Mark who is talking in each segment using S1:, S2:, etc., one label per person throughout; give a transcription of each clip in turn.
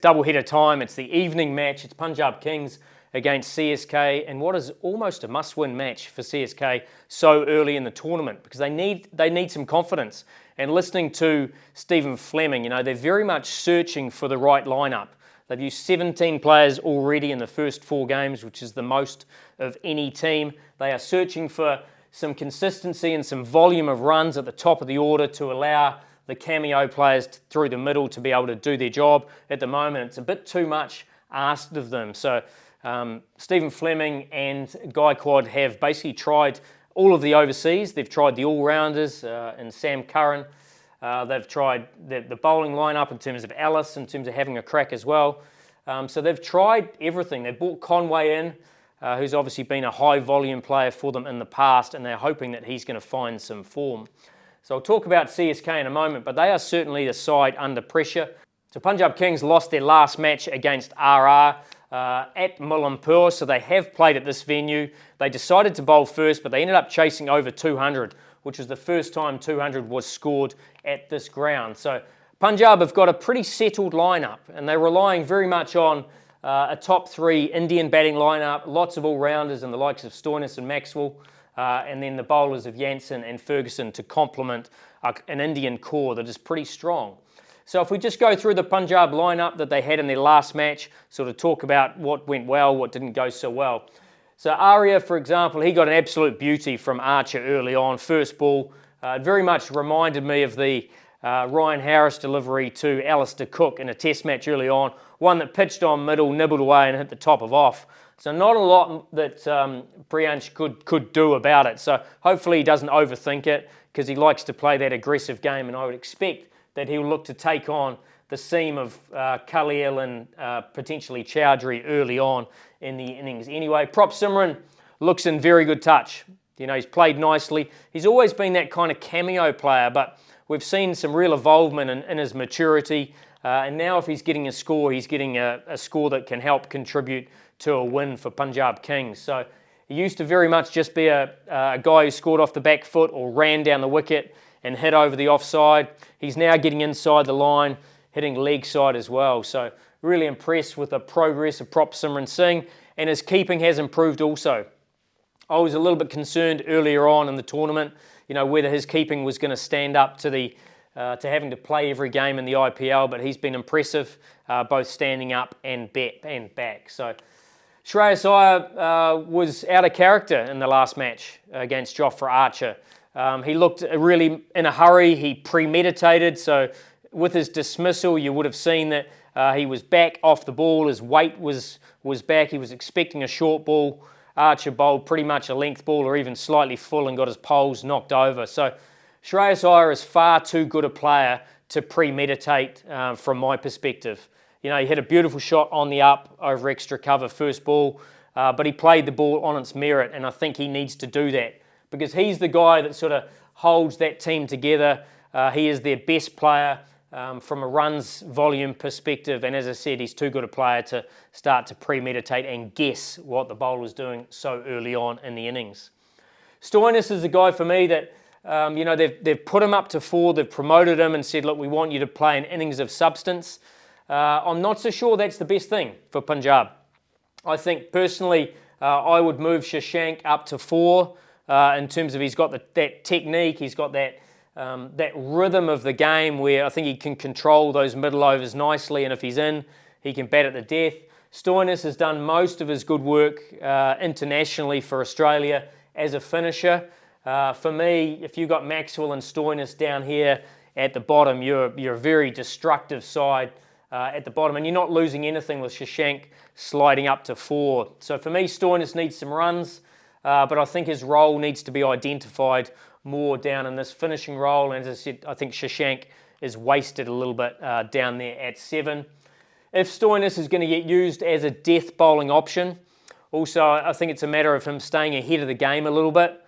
S1: Double-header time, it's the evening match, it's Punjab Kings against CSK, and what is almost a must-win match for CSK so early in the tournament, because they need some confidence. And listening to Stephen Fleming, they're very much searching for the right lineup. They've used 17 players already in the first 4 games, which is the most of any team. They are searching for some consistency and some volume of runs at the top of the order to allow the cameo players through the middle to be able to do their job. At the moment, it's a bit too much asked of them. So Stephen Fleming and Gaikwad have basically tried all of the overseas. They've tried the all-rounders and Sam Curran. They've tried the bowling lineup in terms of Alice, in terms of having a crack as well. So they've tried everything. They've brought Conway in, who's obviously been a high-volume player for them in the past, and they're hoping that he's going to find some form. So I'll talk about CSK in a moment, but they are certainly the side under pressure. So Punjab Kings lost their last match against RR at Mullanpur, so they have played at this venue. They decided to bowl first, but they ended up chasing over 200, which was the first time 200 was scored at this ground. So Punjab have got a pretty settled lineup, and they're relying very much on a top 3 Indian batting lineup, lots of all-rounders and the likes of Stoinis and Maxwell, and then the bowlers of Jansen and Ferguson to complement an Indian core that is pretty strong. So if we just go through the Punjab lineup that they had in their last match, sort of talk about what went well, what didn't go so well. So Arya, for example, he got an absolute beauty from Archer early on, first ball. It very much reminded me of the Ryan Harris delivery to Alistair Cook in a test match early on, one that pitched on middle, nibbled away and hit the top of off. So not a lot that Priyansh could do about it. So hopefully he doesn't overthink it, because he likes to play that aggressive game, and I would expect that he'll look to take on the seam of Khalil and potentially Chowdhury early on in the innings. Anyway, Prop Simran looks in very good touch. He's played nicely. He's always been that kind of cameo player, but we've seen some real involvement in his maturity. And now if he's getting a score, he's getting a score that can help contribute to a win for Punjab Kings. So he used to very much just be a guy who scored off the back foot or ran down the wicket and hit over the offside. He's now getting inside the line, hitting leg side as well. So really impressed with the progress of Prop Simran Singh, and his keeping has improved also. I was a little bit concerned earlier on in the tournament, whether his keeping was going to stand up to having to play every game in the IPL, but he's been impressive, both standing up and back. So Shreyas Iyer was out of character in the last match against Jofra Archer. He looked really in a hurry. He premeditated. So with his dismissal, you would have seen that he was back off the ball. His weight was back. He was expecting a short ball. Archer bowled pretty much a length ball or even slightly full and got his poles knocked over. So Shreyas Iyer is far too good a player to premeditate from my perspective. He hit a beautiful shot on the up over extra cover first ball, but he played the ball on its merit, and I think he needs to do that, because he's the guy that sort of holds that team together. He is their best player from a runs volume perspective, and as I said, he's too good a player to start to premeditate and guess what the bowler's doing so early on in the innings. Stoinis is the guy for me that they've put him up to 4, they've promoted him and said, look, we want you to play an innings of substance. I'm not so sure that's the best thing for Punjab. I think personally I would move Shashank up to 4 in terms of he's got that technique, he's got that rhythm of the game where I think he can control those middle overs nicely, and if he's in, he can bat at the death. Stoinis has done most of his good work internationally for Australia as a finisher. For me, if you've got Maxwell and Stoinis down here at the bottom, you're a very destructive side at the bottom, and you're not losing anything with Shashank sliding up to 4. So for me, Stoinis needs some runs, but I think his role needs to be identified more down in this finishing role. And as I said, I think Shashank is wasted a little bit down there at 7. If Stoinis is going to get used as a death bowling option, also I think it's a matter of him staying ahead of the game a little bit.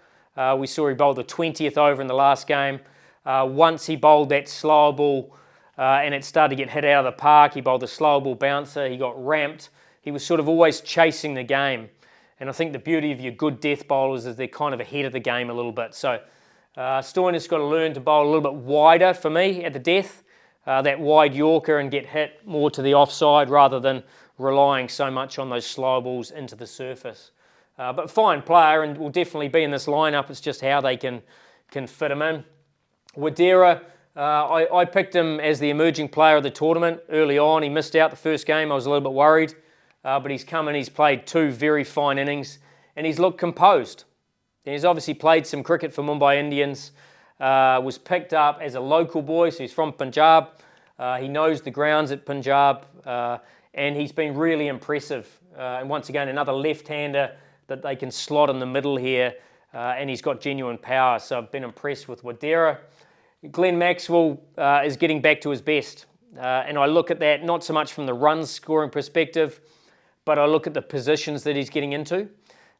S1: We saw he bowled the 20th over in the last game. Once he bowled that slower ball and it started to get hit out of the park, he bowled the slower ball bouncer, he got ramped. He was sort of always chasing the game. And I think the beauty of your good death bowlers is they're kind of ahead of the game a little bit. So Stoinis got to learn to bowl a little bit wider for me at the death. that wide Yorker and get hit more to the offside rather than relying so much on those slow balls into the surface. But fine player and will definitely be in this lineup. It's just how they can fit him in. Wadera, I picked him as the emerging player of the tournament early on. He missed out the first game. I was a little bit worried. But he's come in, he's played 2 very fine innings and he's looked composed. And he's obviously played some cricket for Mumbai Indians. Was picked up as a local boy, so he's from Punjab. He knows the grounds at Punjab and he's been really impressive. And once again, another left-hander that they can slot in the middle here, and he's got genuine power, so I've been impressed with Wadera. Glenn Maxwell is getting back to his best, and I look at that not so much from the runs scoring perspective, but I look at the positions that he's getting into.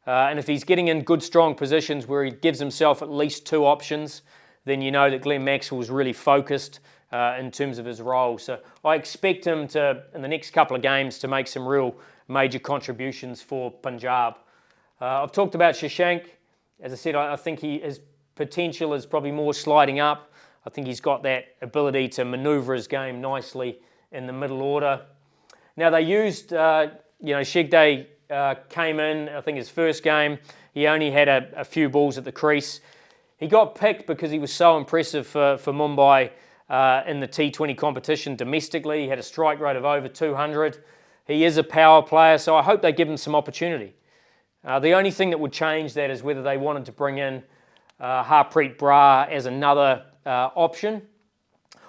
S1: And if he's getting in good, strong positions where he gives himself at least 2 options, then you know that Glenn Maxwell is really focused in terms of his role. So I expect him to, in the next couple of games, to make some real major contributions for Punjab. I've talked about Shashank. As I said, I think his potential is probably more sliding up. I think he's got that ability to manoeuvre his game nicely in the middle order. Now they used, Shegde came in, I think his first game, he only had a few balls at the crease. He got picked because he was so impressive for Mumbai in the T20 competition domestically. He had a strike rate of over 200. He is a power player, so I hope they give him some opportunity. The only thing that would change that is whether they wanted to bring in Harpreet Brar as another option.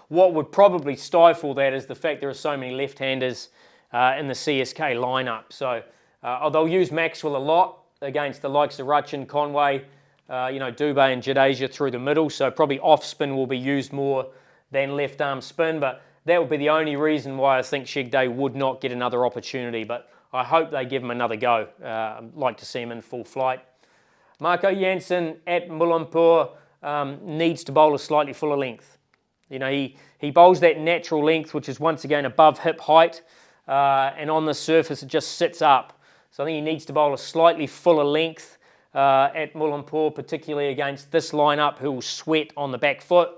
S1: What would probably stifle that is the fact there are so many left-handers in the CSK lineup. So they'll use Maxwell a lot against the likes of Rachin, Conway, Dubé and Jadeja through the middle. So probably off-spin will be used more than left-arm spin. But that would be the only reason why I think Shegde would not get another opportunity. But I hope they give him another go. I'd like to see him in full flight. Marco Jansen at Mullanpur needs to bowl a slightly fuller length. He bowls that natural length, which is once again above hip height, and on the surface it just sits up. So I think he needs to bowl a slightly fuller length at Mullanpur, particularly against this lineup who will sweat on the back foot.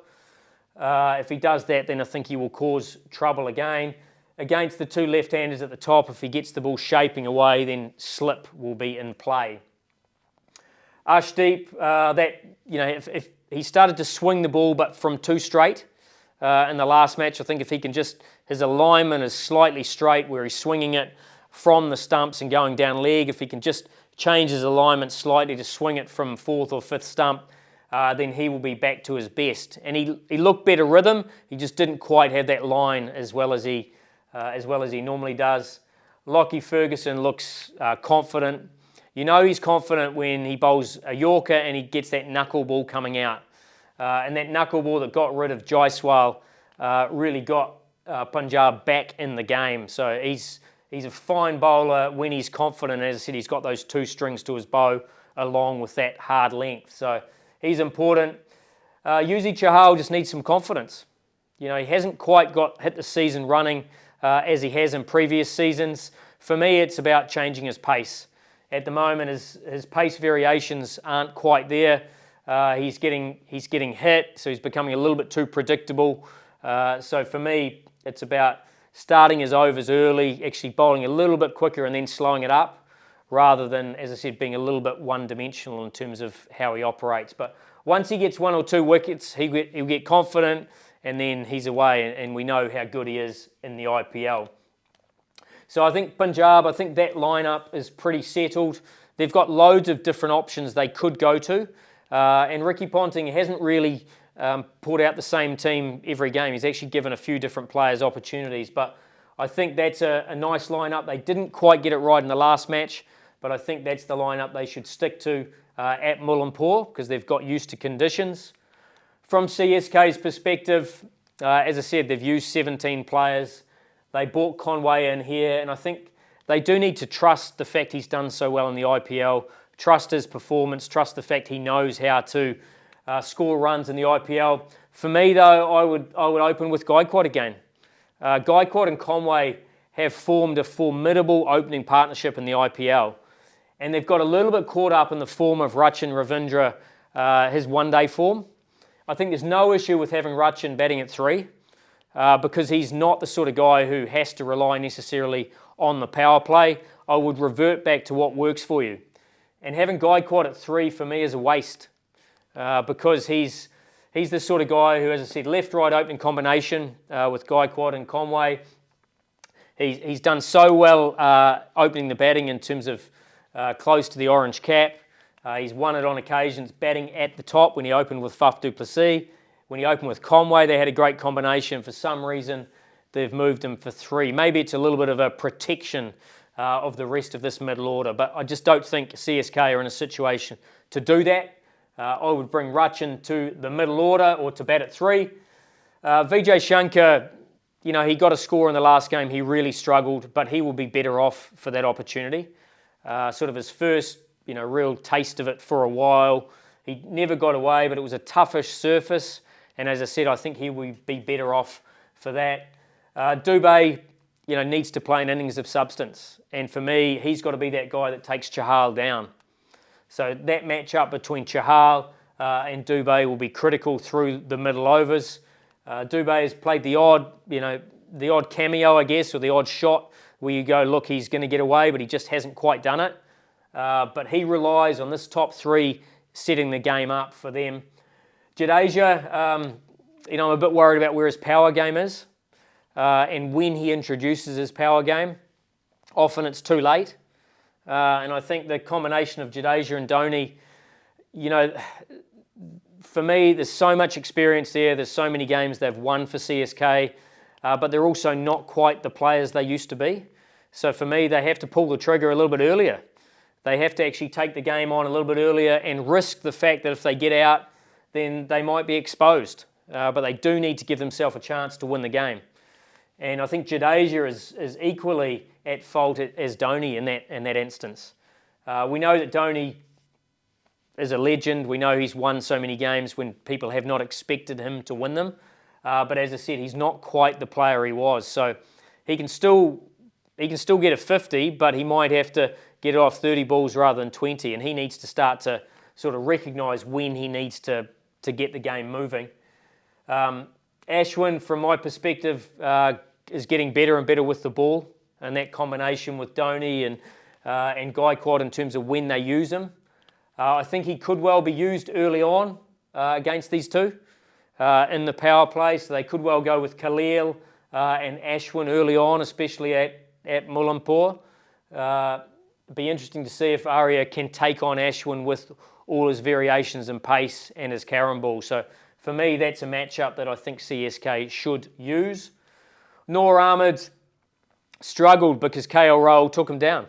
S1: If he does that, then I think he will cause trouble again. Against the 2 left-handers at the top, if he gets the ball shaping away, then slip will be in play. Arshdeep, if he started to swing the ball but from too straight in the last match, I think if he can his alignment is slightly straight where he's swinging it from the stumps and going down leg, if he can just change his alignment slightly to swing it from 4th or 5th stump, then he will be back to his best. And he looked better rhythm, he just didn't quite have that line as well as he normally does. Lockie Ferguson looks confident. You know he's confident when he bowls a Yorker and he gets that knuckle ball coming out. And that knuckle ball that got rid of Jaiswal really got Punjab back in the game. So he's a fine bowler when he's confident. As I said, he's got those 2 strings to his bow along with that hard length. So he's important. Yuzi Chahal just needs some confidence. He hasn't quite hit the season running as he has in previous seasons. For me, it's about changing his pace. At the moment, his pace variations aren't quite there. He's getting hit, so he's becoming a little bit too predictable. So for me, it's about starting his overs early, actually bowling a little bit quicker and then slowing it up, rather than, as I said, being a little bit one-dimensional in terms of how he operates. But once he gets 1 or 2 wickets, he'll get confident, and then he's away, and we know how good he is in the IPL. So I think Punjab, that lineup is pretty settled. They've got loads of different options they could go to. And Ricky Ponting hasn't really pulled out the same team every game. He's actually given a few different players opportunities. But I think that's a nice lineup. They didn't quite get it right in the last match, but I think that's the lineup they should stick to at Mullanpur because they've got used to conditions. From CSK's perspective, as I said, they've used 17 players. They brought Conway in here, and I think they do need to trust the fact he's done so well in the IPL, trust his performance, trust the fact he knows how to score runs in the IPL. For me, though, I would open with Gaikwad again. Gaikwad and Conway have formed a formidable opening partnership in the IPL, and they've got a little bit caught up in the form of Rachin Ravindra, his one-day form. I think there's no issue with having Rachin batting at 3. because he's not the sort of guy who has to rely necessarily on the power play. I would revert back to what works for you. And having Gaikwad at 3 for me is a waste, because he's the sort of guy who, as I said, left-right opening combination with Gaikwad and Conway. He's done so well opening the batting in terms of close to the orange cap. He's won it on occasions batting at the top when he opened with Faf du Plessis. When he opened with Conway, they had a great combination. For some reason, they've moved him for 3. Maybe it's a little bit of a protection of the rest of this middle order, but I just don't think CSK are in a situation to do that. I would bring Rachin to the middle order or to bat at 3. Vijay Shankar, you know, he got a score in the last game. He really struggled, but he will be better off for that opportunity. Sort of his first, you know, real taste of it for a while. He never got away, but it was a toughish surface. And as I said, I think he will be better off for that. Dubé, you know, needs to play an innings of substance. And for me, he's got to be that guy that takes Chahal down. So that matchup between Chahal and Dubé will be critical through the middle overs. Dubé has played the odd, you know, the odd cameo, I guess, or the odd shot where you go, look, he's going to get away, but he just hasn't quite done it. But he relies on this top 3 setting the game up for them. Jadeja, you know, I'm a bit worried about where his power game is and when he introduces his power game. Often it's too late. And I think the combination of Jadeja and Dhoni, you know, for me, there's so much experience there. There's so many games they've won for CSK, but they're also not quite the players they used to be. So for me, they have to pull the trigger a little bit earlier. They have to actually take the game on a little bit earlier and risk the fact that if they get out, then they might be exposed. But they do need to give themselves a chance to win the game. And I think Jadeja is equally at fault as Dhoni in that instance. We know that Dhoni is a legend. We know he's won so many games when people have not expected him to win them. But as I said, he's not quite the player he was. So he can still get a 50, but he might have to get it off 30 balls rather than 20. And he needs to start to sort of recognise when he needs to get the game moving. Ashwin, from my perspective, is getting better and better with the ball, and that combination with Dhoni and Gaikwad in terms of when they use him. I think he could well be used early on against these two in the power play, so they could well go with Khalil and Ashwin early on, especially at Mullanpur. Be interesting to see if Arya can take on Ashwin with all his variations in pace and his carom ball. So for me, that's a matchup that I think CSK should use. Noor Ahmed struggled because KL Rahul took him down.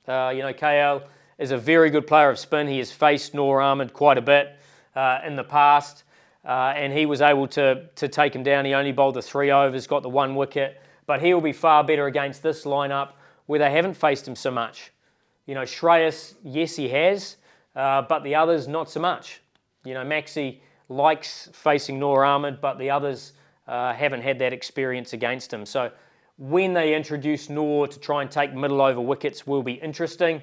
S1: You know, KL is a very good player of spin. He has faced Noor Ahmed quite a bit in the past, and he was able to take him down. He only bowled the 3 overs, got the 1 wicket, but he will be far better against this lineup where they haven't faced him so much. You know, Shreyas, yes, he has, but the others, not so much. You know, Maxi likes facing Noor Ahmed, but the others haven't had that experience against him. So when they introduce Noor to try and take middle over wickets will be interesting.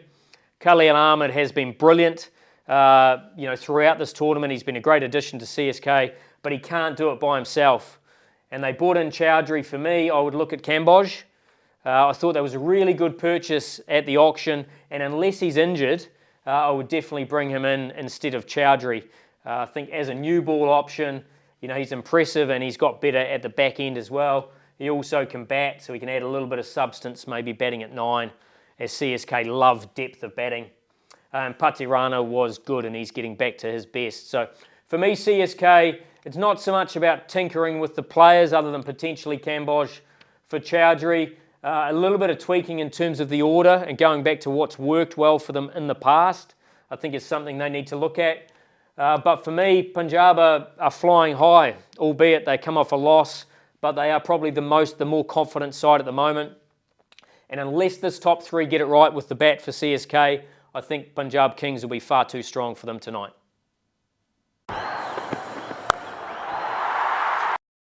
S1: Khalil Ahmed has been brilliant. You know, throughout this tournament, he's been a great addition to CSK, but he can't do it by himself. And they brought in Chowdhury. For me, I would look at Kamboj. I thought that was a really good purchase at the auction, and unless he's injured, I would definitely bring him in instead of Chowdhury. I think as a new ball option, you know, he's impressive and he's got better at the back end as well. He also can bat, so he can add a little bit of substance, maybe batting at 9, as CSK love depth of batting. Patirana was good and he's getting back to his best. So for me, CSK, it's not so much about tinkering with the players other than potentially Kamboj for Chowdhury. A little bit of tweaking in terms of the order and going back to what's worked well for them in the past, I think is something they need to look at. But for me, Punjab are flying high, albeit they come off a loss, but they are probably the more confident side at the moment. And unless this top 3 get it right with the bat for CSK, I think Punjab Kings will be far too strong for them tonight.